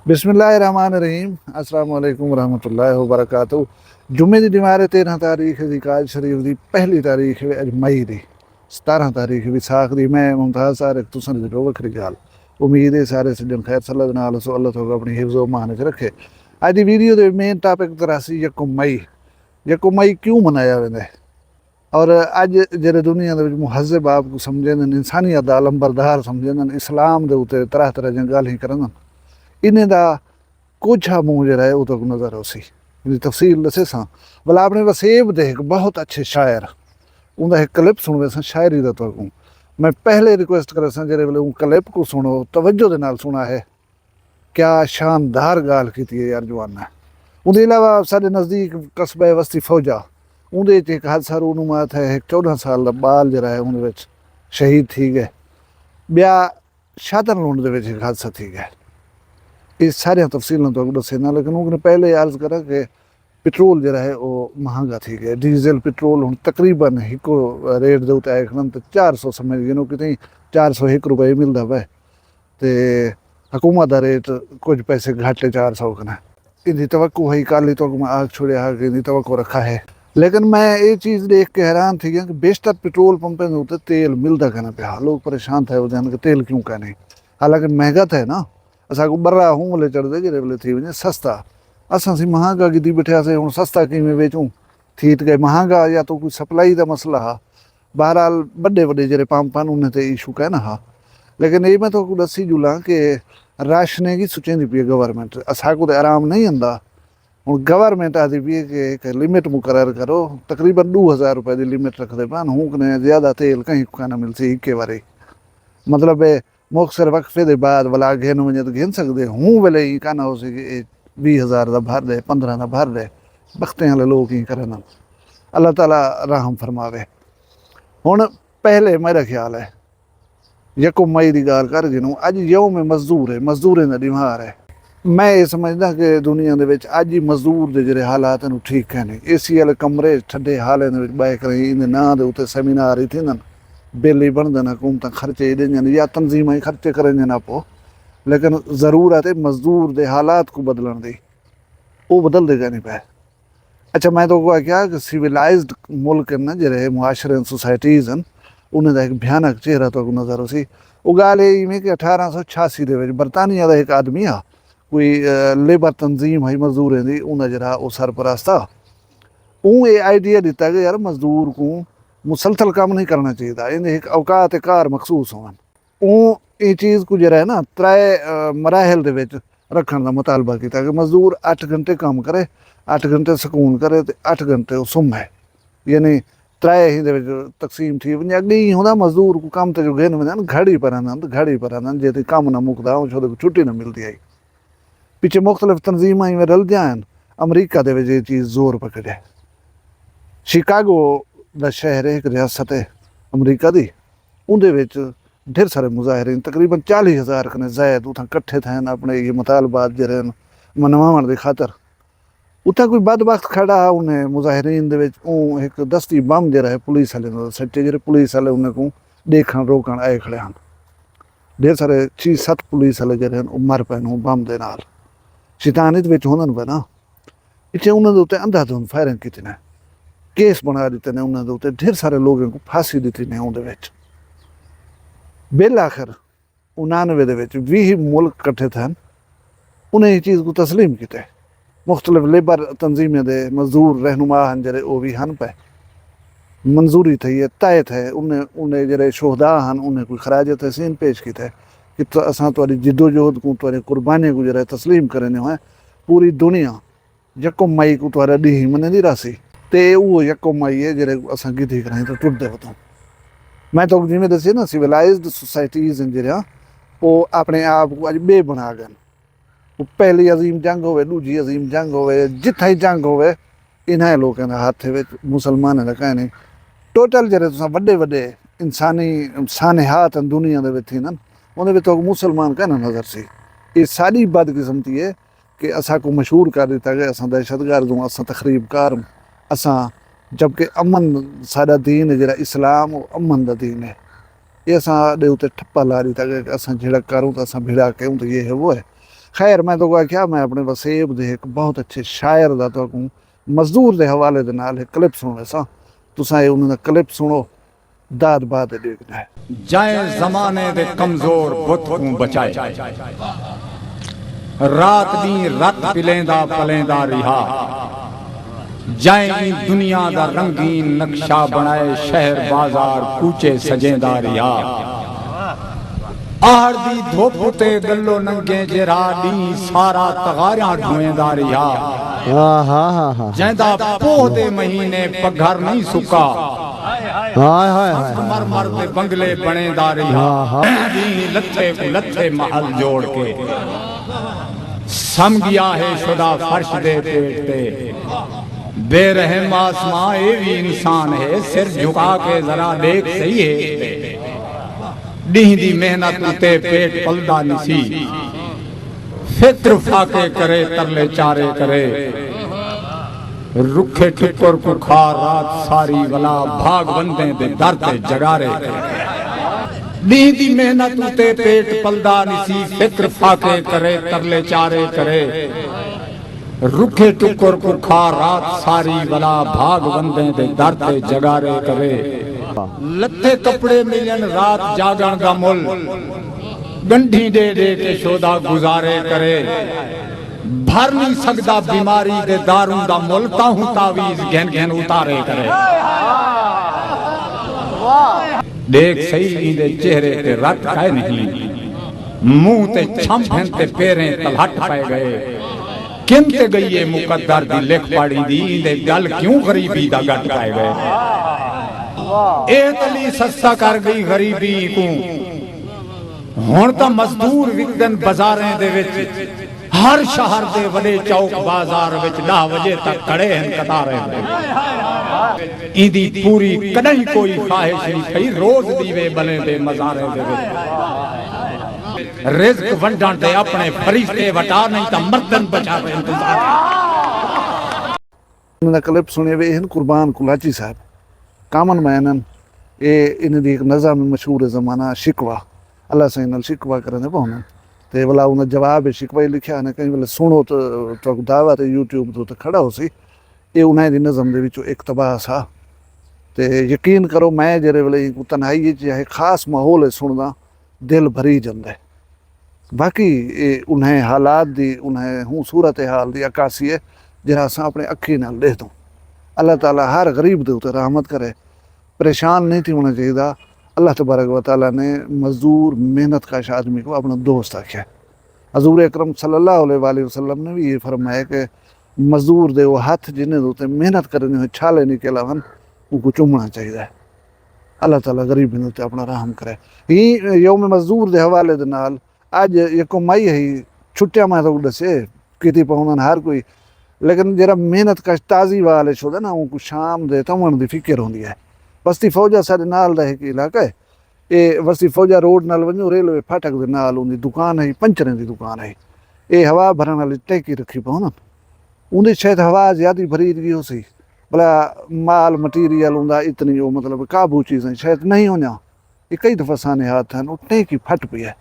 बिस्मिल्लाहिर्रहमानिर्रहीम अस्सलाम वालेकुम रहमतुल्लाहि व बरकातहू। जुम्मे की दीवार 13 तारीख की काज शरीफ की पहली तारीख है अज मई की 17 तारीख विसाख की। मैं मुमताज़ सारे तुसन जो वखरी गाल उम्मीद है सारे सज्जन खैर सल्लत नाल सो अल्लाह तो अपनी हिफ्ज़ो मान च रखे। अज की वीडियो के मेन टॉपिक तरह सी यकुम मई क्यों मनाया वेंदा है और अज जेरे दुनिया के मुहज़िब आप को समझेंदन इंसानियत का अलंबरदार समझेंदन इस्लाम के उत्ते तरह तरह दी गाल्हियां करंदन इन्हें दा कुछ मुँह जरा है तो नज़र उसी तफसील दसे सा भला आपने वसेब दे एक बहुत अच्छे शायर उनका एक क्लिप सुन वे शायरी का तो मैं पहले रिक्वेस्ट कर जेरे वेले क्लिप को सुनो तवज्जो दे नाल सुना है। क्या शानदार गाल की है यार जवाना। उनके अलावा साढ़े नज़दीक कस्बा वस्ती फौजा उन्हें एक हादसा रूनुमा था। एक 14 साल का बाल जरा है उन्हें शहीद थी गए। ब्या शादन लूण के एक हादसा थी गया। ये सारिया तफसीलों तो दसे ना लेकिन उन्होंने पहले अर्ज करा कि पेट्रोल जरा है वो महंगा थी गया। डीजल पेट्रोल हूँ तकरीबन एक रेट के उत्ते आए खड़न तो 400 समझ गिनो कि 401 रुपये मिलता वै तो हुकूमत का रेट कुछ पैसे घट है 400 कना। इनकी तवक्को है काली तो मैं आग छोड़िया है कि तवक्को रखा है। लेकिन मैं ये चीज़ देख के हैरान थी कि बेशतर पेट्रोल पंपे के उत्ते तेल मिलता कहना पे लोग परेशान थे वो कि तेल क्यों कहने। हालांकि महंगा था ना असा को बर्रा हूँ वाले चढ़ते जेरे वेले थी वजे सस्ता असा सी महंगा की बैठा से हूँ सस्ता किमें वेचूँ थी गए महंगा या तो कोई सप्लाई का मसला हा। बहरहाल बड़े बड़े जेरे पंपन उन्हें तो इशू कहना हा। लेकिन ये मैं तो दसी जुला कि राशने की सुचेंदी पी गवर्नमेंट असा को आराम नहीं आंदा। हूँ गवर्नमेंट आती पी कि एक लिमिट मुकरर करो तकरीबन 2000 रुपए की लिमिट रखते पान हूँ कने ज़्यादा तेल कहीं कहना मिलती इक्के बारे मतलब मुख्तर वक्फे के बाद वाला घेन वजे तो घेन सकते हूँ वेले ही कहना हो सके 20,000 का भर दे 15 का भर दे बख्ते वाले लोग ही करन। अल्लाह ताला रहम फरमावे। हुण पहले मेरा ख्याल है यकुम मई की गाल कर गिनूँ अज यौम मजदूर है मजदूरें का दिमार है। मैं ये समझदा कि दुनिया के अज ही मजदूर के जोड़े हालात ठीक है नहीं। एसी वाले कमरे ठंडे हाले बह कर इन नाँ के उत्ते सेमीनार ही थींदन बिल ही बनदन हुकूमत खर्चे देंजन या तंजीम ही खर्चे करेंजन आपो। लेकिन ज़रूरत है मजदूर के हालात को बदलन दी वो बदल देगा नहीं पे। अच्छा मैं तो क्या कि सिविलाइज्ड मुल्क न जरे मुआशरे सोसाइटीज़ उन्हें का एक भयानक चेहरा तो नज़र उसी वो गाल इवें कि 1886 के बरतानिया का एक आदमी आ कोई लेबर तंजीम है मजदूरें की उन्हें जरा वो सरपरस्त आ ये आइडिया दिता कि यार मजदूर को मुसलसल काम नहीं करना चाहिए इन एक अवकात कार मखसूस होवन ये चीज़ को जरा है ना त्रै मराहल रखने का मुतालबा किया कि मजदूर 8 घंटे काम करे 8 घंटे सुकून करे तो 8 घंटे सुमे यानी त्रै ही तकसीम थी वजे अगे ही होंदा मजदूर को कम ते जो घेन वञनि घड़ी पर आंदन जे कम न मुकदा छो छुट्टी न मिलती है। पिछे मुख्तलिफ तंजीम में रलदियां आहिनि अमरीका के ये चीज़ जोर पकड़े। शिकागो का शहर है एक रियासत है अमरीका की उनके ढेर सारे मुजाहरीन तकरीबन 40,000 कने ज़ायद उतना कट्ठे थे अपने ये मुतालबात जरे मनवाण की खातर। उतना कोई बदबख्त खड़ा उन्हें मुजाहरीन एक दस्ती बम जरा है पुलिस वाले सच्चे जरे पुलिस वाले उन्हें को देखन रोकन आए खड़े हैं। ढेर सारे 6-7 पुलिस वाले जरे मर पे बम के नाल शैतानियत होंदन पे ना इतने उन्होंने उत्ते अंधाधुंध फायरिंग की ने केस बना दिते ने उन्होंने उत्ते ढेर सारे लोगों को फांसी दी ने उन्हें बिल आखिर 99 के 20 मुल्क कट्ठे थे उन्हें ये चीज़ को तस्लीम किया। मुख्तलिफ लेबर तंजीमें दे मजदूर रहनुमा हैं जरे वो भी हैं पे मंजूरी थी है तय थे उन्हें जरे शोहदा हैं उन्हें कोई खराज तहसीन पेश की थे कि असां तुहारी जिद्दोजहद को तुहारी कुर्बानी को जरा तस्लीम करने हैं। पूरी दुनिया यकुम मई को तुहारा डी मनेंदी रासी ते वो यकुम मई है जरे असां गिधी कराई तो टुटदे बताऊँ। मैं तो जिमें दसी ना सिविलाइज्ड सोसाइटीज़ जरिया वो अपने आप को अज बे बना गए। वो पहली अजीम जंग हो दूजी अजीम जंग हो जिथे जंग हो इन्हें लोगों के हाथ मुसलमान का कहने टोटल जरे वे वे इंसानी सानहात दुनिया के उन्हें तो मुसलमान कहना नज़र सी। ये सारी बदकिस्मती है कि असा को मशहूर कर दिता गया असा दहशतगर्द हूँ असा तकरीबकार हूँ असा जबकि अमन साडा दीन है जरा इस्लाम और अमन का दीन है। ये असा उत्ते ठप्पा ला दिता गया कि असा झिड़क करूँ तो असा भिड़ा कहूँ तो ये है वो है। खैर मैं तो क्या मैं अपने वसेब दे एक बहुत अच्छे शायर दा तो मजदूर दे हवाले दे नाल एक क्लिप सुनने सा तुसा ये उन्होंने क्लिप सुनो दाद बाद देखना है। जाए जमाने दे कमजोर बुत को बचाए, रात दी रत पिलेंदा पलेंदा रिहा, जाए दुनिया दा रंगीन नक्शा बनाए, शहर बाजार कूचे सजेंदा रिहा, आहर दी धुप ते गल्लो नंगे जेरा दी सारा तगारियां ढूंढेंदा रिहा, जैंदा पोह दे महीने पघर नहीं सुका, मर मर दे बंगले बनेंदा रिहा, लथे को लथे महल जोड़ के सम गया है शुदा फर्श दे पेट पे, बेरहम आसमां ये भी इंसान है, सिर झुका के जरा देख सही है, डी दी मेहनत उते पेट पलदा निसी, फिक्र फाके करे तरले चारे करे, रुखे टुकर को खा रात सारी वला, भाग बंदे दे दर्द जगारे, डी दी मेहनत उते पेट पलदा निसी, फिक्र फाके करे तरले चारे करे, रुखे टुकर को खा रात सारी वला, भाग बंदे दे दर्द जगारे करे, लथे कपड़े मिलन रात जागण दा मुल, गंढी दे दे के शोदा गुजारे करे, भर नहीं सकदा बीमारी दे दारू दा मुल, ताहू तावीज घन घन उतारे करे, देख सही इंदे चेहरे ते रत काए नहीं, मुंह ते छम ते पैरें तलहट पाए गए, किनते गई ये मुकद्दर दी लिख पाड़ी दी, इंदे गल क्यों गरीबी दा गट पाए गए, ए तली सस्ता कर गई गरीबी को, हुण तां मजदूर विकदन बाजारें दे विच, हर शहर दे वडे चौक बाजार विच 10 बजे तक खड़े हैं कतारें में, इंदी पूरी कदई कोई ख्वाहिश नहीं थई, रोज दीवे बने दे मजारे दे विच, रिज़्क वंडण दे अपने फरिश्ते वटा, नहीं तां मर्दन बचा दे इंतजार। उन्होंने क्लिप सुने वे इन कुर्बान कुलाची साहब कामन मैनन ये इन दी एक नज़म मशहूर ज़माना शिकवा, अल्लाह से इनल शिकवा करने पौना ते भला उन्हें जवाब शिकवा ही लिखा ने कहीं बोले सुनो तो दावा ते यूट्यूब तो खड़ा हो सी, ये उन्हें दी नज़म दे विचों इक़्तिबास आ ते यकीन करो मैं जेरे वेले तन्हाई चाहे खास माहौल सुनदा दिल भरी जांदा है, बाकी उन्हें हालात दी उन्हें हूँ सूरत हाल दी अक्कासी है जरा असां अपने अखी नाल देख दूँ। अल्लाह ताला हर गरीब दे उत्ते रहमत करे, परेशान नहीं थी होना चाहिए। अल्लाह तबारक व तआला ने मजदूर मेहनत काश आदमी को अपना दोस्त आख्या। हजूर अकरम सल्लल्लाहु अलैहि वसल्लम ने भी ये फरमाया कि मजदूर दे वो हाथ जिन्हें उत्ते मेहनत करने हुए छाले निकला वन उनको चुमना चाहिए। अल्लाह ताला गरीब ने उत्ते अपना रहम करे। ही यौम मजदूर दे हवाले दे नाल अज यको मई है छुट्टियां मैं तो दसे किती पौंदन हर कोई, लेकिन जरा मेहनत कश ताज़ी वाले छोड़ा ना उनको शाम दे तमन दी फिक्र होंदी है। बस्ती फौजा साडे नाल दा एक इलाका है, ये बस्ती फौजा रोड नाल वञो रेलवे फाटक दे नाल उनकी दुकान है, पंचरें दी दुकान है। ये हवा भरण वाली टैंकी रखी पौन उन्हें शायद हवा ज्यादा भरी गई हो सी, भला माल मटीरियल उनका इतनी वो मतलब काबू चीज़ें शायद नहीं होना। ये कई दफ़ा साने हाथ हैं वो टैंकी फट पी है,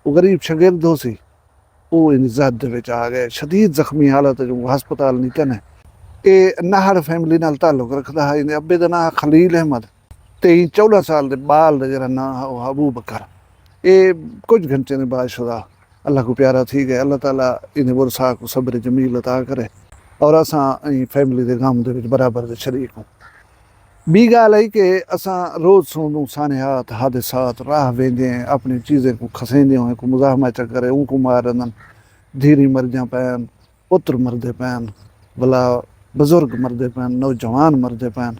वो गरीब शगिर्द हो सी वो इन जद विच आ गए, शदीद जख्मी हालत जो हस्पताल नीतन है। ये नाहर फैमिली नाल ताल्लुक रखता है। इन्हें अब्बे का नाम खलील अहमद ते 14 साल के बाल का जरा ना अबू बकर। ये कुछ घंटे ने बाद शुदा अल्लाह को प्यारा थी गए। अल्लाह ताला इन्हें वरसा को सब्र जमील अता करे और असां फैमिली के गम दे बराबर दे शरीक हूँ। बी गाल है कि असां रोज़ सुनूं साने हाथ हादसात राह वेंदे अपनी चीज़ें को खसेंदे हुए को मुजाहमा च करे उनको मारन धीरी मरदियाँ पैन, पुत्र मरदे पैन, भला बुजुर्ग मरदे पैन, नौजवान मरदे पैन,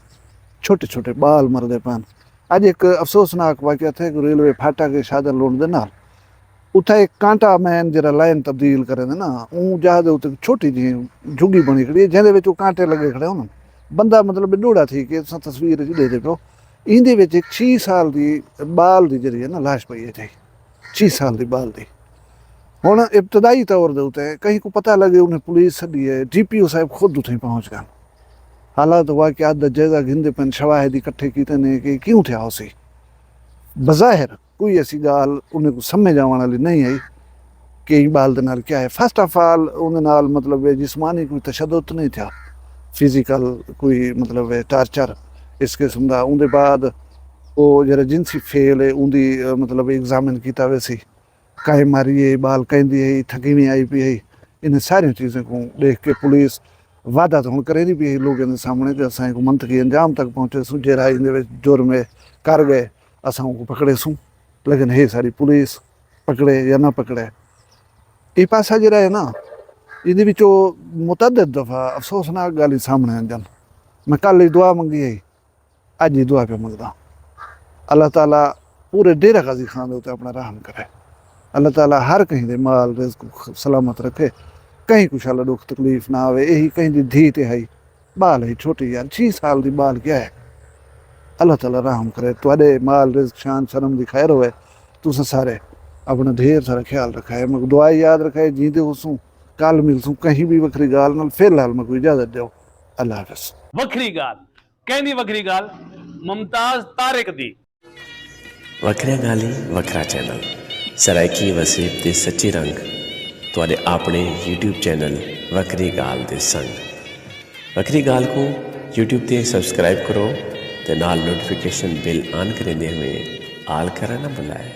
छोटे छोटे बाल मरदे पैन। अज एक अफसोसनाक वाक़या थे कि रेलवे फाटा के शादन लोन दे नाल उथे एक कांटा मैन जरा लाइन तब्दील करे ना ऊँ जहाज उत्ते छोटी जी झुग्गी बनी खड़ी जिंदे विच कांटे लगे खड़े होन। बंदा मतलब डोड़ा थी कि तस्वीर दे दे पियो इंदे विच 6 साल की बाल की जी है ना लाश पई थी, 6 साल की बाल की। हुण इब्तदाई तौर दे उत्ते कहीं को पता लगे उन्हें पुलिस सदी है, DPO साहब खुद उथे पहुँच गए। हालात वाक़ियात दा जायज़ा गिनदे पैन, शवाहिद इकट्ठे कीते ने कि क्यों थिया होसी। बज़ाहिर कोई ऐसी गाल उन्हें को समझ आने वाली नहीं आई, कई बाल दे नाल क्या है। फस्ट ऑफ ऑल उहदे नाल मतलब जिस्मानी कोई तशद्दुद नहीं था, फिजिकल कोई मतलब टार्चर इस किस्म का। उहदे बाद वो जरा जिनसी फेल है उहदी मतलब एग्जामिन किया वैसी काए मारी है, बाल कहती है, थकीवी आई पी है। इन सारी चीज़ें को देख के पुलिस वादा तो हम करे नहीं पी लोगों के सामने कि असां को मंतकी अंजाम तक पहुँचे सूँ, जरा इन जुर्म कर गए असां को पकड़े सूँ। लेकिन ये सारी पुलिस पकड़े या ना पकड़े, ये पासा जरा है ना, ये मुतअद्दिद दफ़ा अफसोसनाक गाली सामने आंदन। मैं कल ही दुआ मंगी है, अज ही दुआ पे मंगदा। अल्लाह ताला पूरे डेरा गाजी खान दे उत्ते अपना रहम करे। अल्लाह ताला हर कहीं दे माल रिज़्क़ सलामत रखे, कहीं कुछ अल्लाह दुख तकलीफ ना आवे। यही कहीं दी धी ते है बाल है छोटी यार 6 साल दी बाल क्या है। अल्लाह ताला रहम करे, तुहाडे माल रिज़्क़ शान शर्म दी खैर होवे। तुस सारे अपना ढेर सारा ख्याल रखा है। मैं दुआ याद रखा है, जींदे होसूं कल मिलसूं कहीं भी वखरी गाल नाल। फिलहाल मैं कोई इजाजत दो, अल्लाह हाफ़िज़। वखरी गाल कहनी वखरी गाल मुमताज तारिक दी। वखरिया गाली वखरा चैनल सराइकी वसीब दे सच्चे रंग तुहाडे अपने यूट्यूब चैनल वखरी गाल दे संग। वखरी गाल को यूट्यूब ते सब्सक्राइब करो ते नाल नोटिफिकेशन बिल ऑन करेंदे हुए आल करा ना बुलाए।